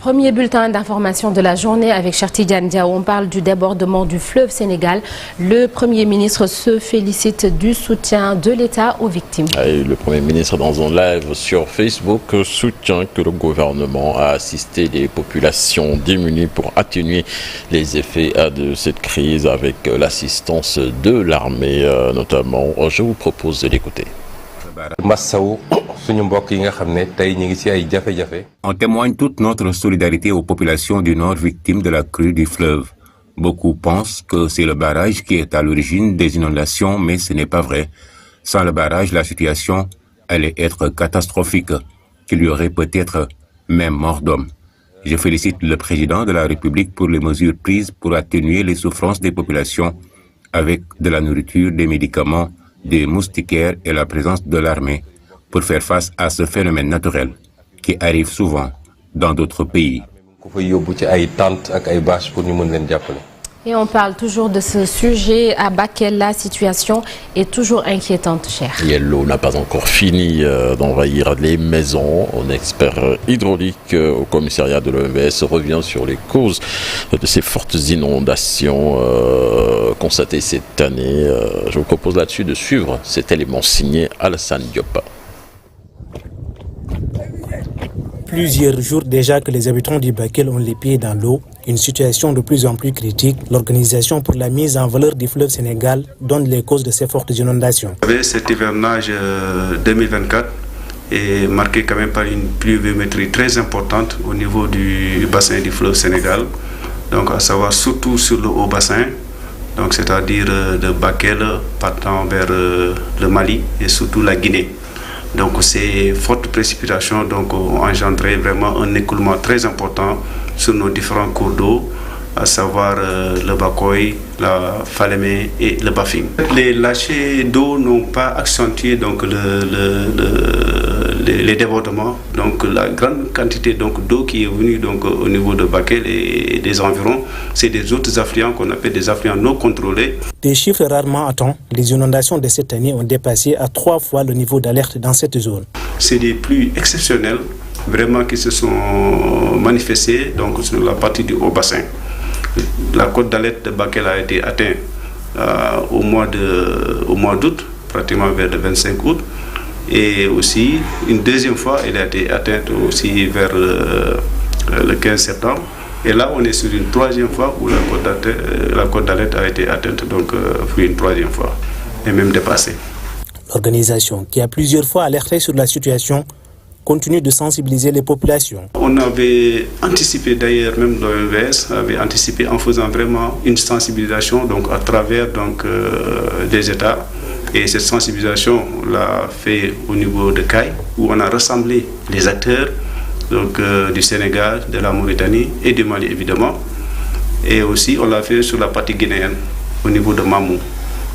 Premier bulletin d'information de la journée avec Cheikh Tidiane Diaw. On parle du débordement du fleuve Sénégal. Le Premier ministre se félicite du soutien de l'État aux victimes. Et le Premier ministre, dans un live sur Facebook, soutient que le gouvernement a assisté les populations démunies pour atténuer les effets de cette crise avec l'assistance de l'armée notamment. Je vous propose de l'écouter. On témoigne toute notre solidarité aux populations du Nord victimes de la crue du fleuve. Beaucoup pensent que c'est le barrage qui est à l'origine des inondations, mais ce n'est pas vrai. Sans le barrage, la situation allait être catastrophique, qu'il y aurait peut-être même mort d'homme. Je félicite le président de la République pour les mesures prises pour atténuer les souffrances des populations avec de la nourriture, des médicaments, des moustiquaires et la présence de l'armée pour faire face à ce phénomène naturel qui arrive souvent dans d'autres pays. Et on parle toujours de ce sujet à Bakel. La situation est toujours inquiétante, cher. Et l'eau n'a pas encore fini d'envahir les maisons. Un expert hydraulique au commissariat de l'OMS revient sur les causes de ces fortes inondations constatées cette année. Je vous propose là-dessus de suivre cet élément signé Alassane Diop. Plusieurs jours déjà que les habitants du Bakel ont les pieds dans l'eau, une situation de plus en plus critique. L'Organisation pour la mise en valeur du fleuve Sénégal donne les causes de ces fortes inondations. Cet hivernage 2024 est marqué quand même par une pluviométrie très importante au niveau du bassin du fleuve Sénégal, donc à savoir surtout sur le haut bassin, donc c'est-à-dire de Bakel partant vers le Mali et surtout la Guinée. Donc ces fortes précipitations ont engendré vraiment un écoulement très important sur nos différents cours d'eau, à savoir le Bakoy, la Falémé et le Bafing. Les lâchers d'eau n'ont pas accentué les débordements. Donc la grande quantité d'eau qui est venue au niveau de Bakel et des environs, c'est des autres affluents qu'on appelle des affluents non contrôlés. Des chiffres rarement atteints, les inondations de cette année ont dépassé à 3 fois le niveau d'alerte dans cette zone. C'est des pluies exceptionnelles vraiment qui se sont manifestées sur la partie du haut bassin. La cote d'alerte de Bakel a été atteinte au mois d'août, pratiquement vers le 25 août. Et aussi, une deuxième fois, elle a été atteinte aussi vers le 15 septembre. Et là, on est sur une troisième fois où la cote d'alerte a été atteinte, pour une troisième fois, et même dépassée. L'organisation, qui a plusieurs fois alerté sur la situation, continue de sensibiliser les populations. On avait anticipé d'ailleurs, même l'OMS avait anticipé en faisant vraiment une sensibilisation à travers des États. Et cette sensibilisation l'a fait au niveau de CAI, où on a rassemblé les acteurs du Sénégal, de la Mauritanie et du Mali évidemment. Et aussi on l'a fait sur la partie guinéenne, au niveau de Mamou.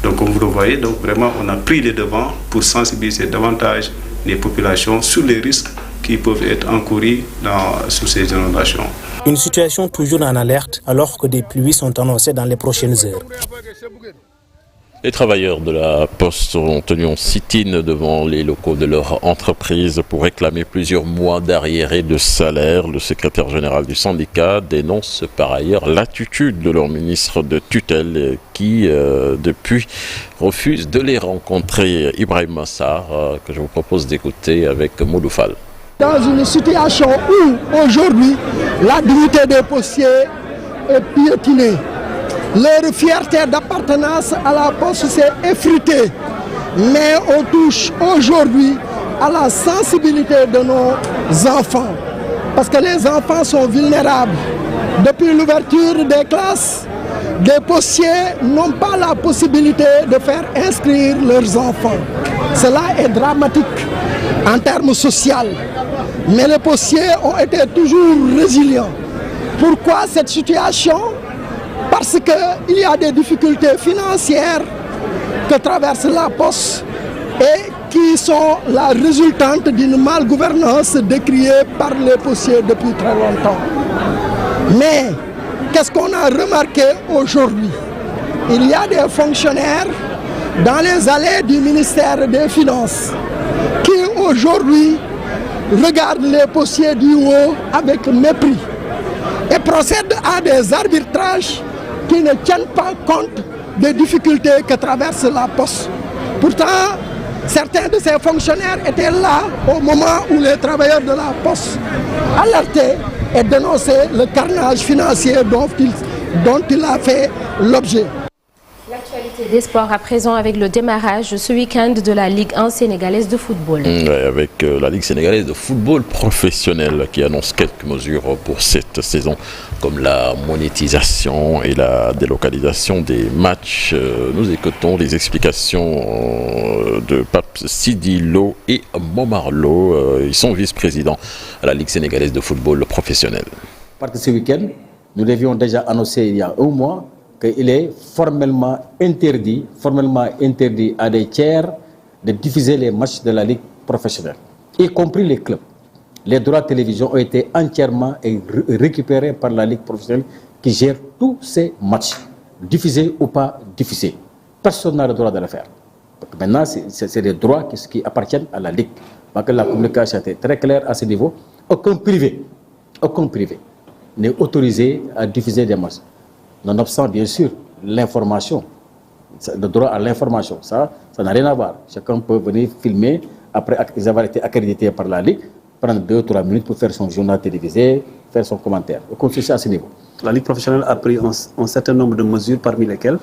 Donc comme vous le voyez, vraiment on a pris les devants pour sensibiliser davantage les populations sur les risques qui peuvent être encourus sous ces inondations. Une situation toujours en alerte alors que des pluies sont annoncées dans les prochaines heures. Les travailleurs de la Poste ont tenu un sit-in devant les locaux de leur entreprise pour réclamer plusieurs mois d'arriérés de salaire. Le secrétaire général du syndicat dénonce par ailleurs l'attitude de leur ministre de tutelle qui, depuis, refuse de les rencontrer. Ibrahim Massar, que je vous propose d'écouter avec Mouloufal. Dans une situation où, aujourd'hui, la dignité des postiers est piétinée, leur fierté d'appartenance à la Poste s'est effritée. Mais on touche aujourd'hui à la sensibilité de nos enfants. Parce que les enfants sont vulnérables. Depuis l'ouverture des classes, des postiers n'ont pas la possibilité de faire inscrire leurs enfants. Cela est dramatique en termes sociaux. Mais les postiers ont été toujours résilients. Pourquoi cette situation ? Parce qu'il y a des difficultés financières que traverse la Poste et qui sont la résultante d'une malgouvernance décriée par les postiers depuis très longtemps. Mais qu'est-ce qu'on a remarqué aujourd'hui? Il y a des fonctionnaires dans les allées du ministère des Finances qui aujourd'hui regardent les postiers du haut avec mépris. et procède à des arbitrages qui ne tiennent pas compte des difficultés que traverse la Poste. Pourtant, certains de ces fonctionnaires étaient là au moment où les travailleurs de la Poste alertaient et dénonçaient le carnage financier dont il a fait l'objet. L'actualité des sports à présent avec le démarrage ce week-end de la Ligue 1 sénégalaise de football. Avec la Ligue sénégalaise de football professionnel qui annonce quelques mesures pour cette saison, comme la monétisation et la délocalisation des matchs. Nous écoutons les explications de Pape Sidi Lo et Momar Lo. Ils sont vice-présidents à la Ligue sénégalaise de football professionnel. À partir de ce week-end, nous devions déjà annoncer il y a un mois qu'il est formellement interdit à des tiers de diffuser les matchs de la Ligue professionnelle, y compris les clubs. Les droits de télévision ont été entièrement récupérés par la Ligue professionnelle qui gère tous ces matchs, diffusés ou pas diffusés. Personne n'a le droit de le faire. Donc maintenant, c'est des droits qui appartiennent à la Ligue. Donc la communication était très claire à ce niveau. Aucun privé n'est autorisé à diffuser des matchs. Nonobstant, bien sûr, l'information, le droit à l'information, ça n'a rien à voir. Chacun peut venir filmer après avoir été accrédité par la Ligue, prendre 2 ou 3 minutes pour faire son journal télévisé, faire son commentaire. On continue à ce niveau. La Ligue professionnelle a pris un certain nombre de mesures, parmi lesquelles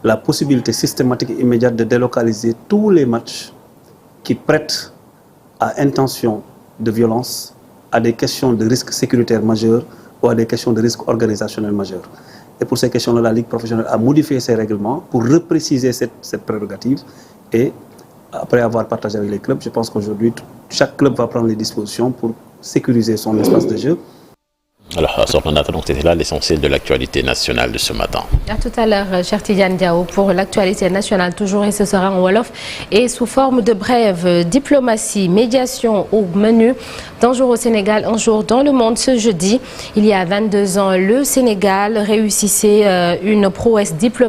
la possibilité systématique et immédiate de délocaliser tous les matchs qui prêtent à intention de violence, à des questions de risques sécuritaires majeurs ou à des questions de risques organisationnels majeurs. Et pour ces questions-là, la Ligue professionnelle a modifié ses règlements pour repréciser cette prérogative. Et après avoir partagé avec les clubs, je pense qu'aujourd'hui, chaque club va prendre les dispositions pour sécuriser son espace de jeu. Alors, donc c'était là l'essentiel de l'actualité nationale de ce matin. À tout à l'heure, cher Tidiane Diao, pour l'actualité nationale toujours, et ce sera en Wolof et sous forme de brève. Diplomatie, médiation au menu. D'un jour au Sénégal, un jour dans le monde. Ce jeudi, il y a 22 ans, le Sénégal réussissait une prouesse diplomatique.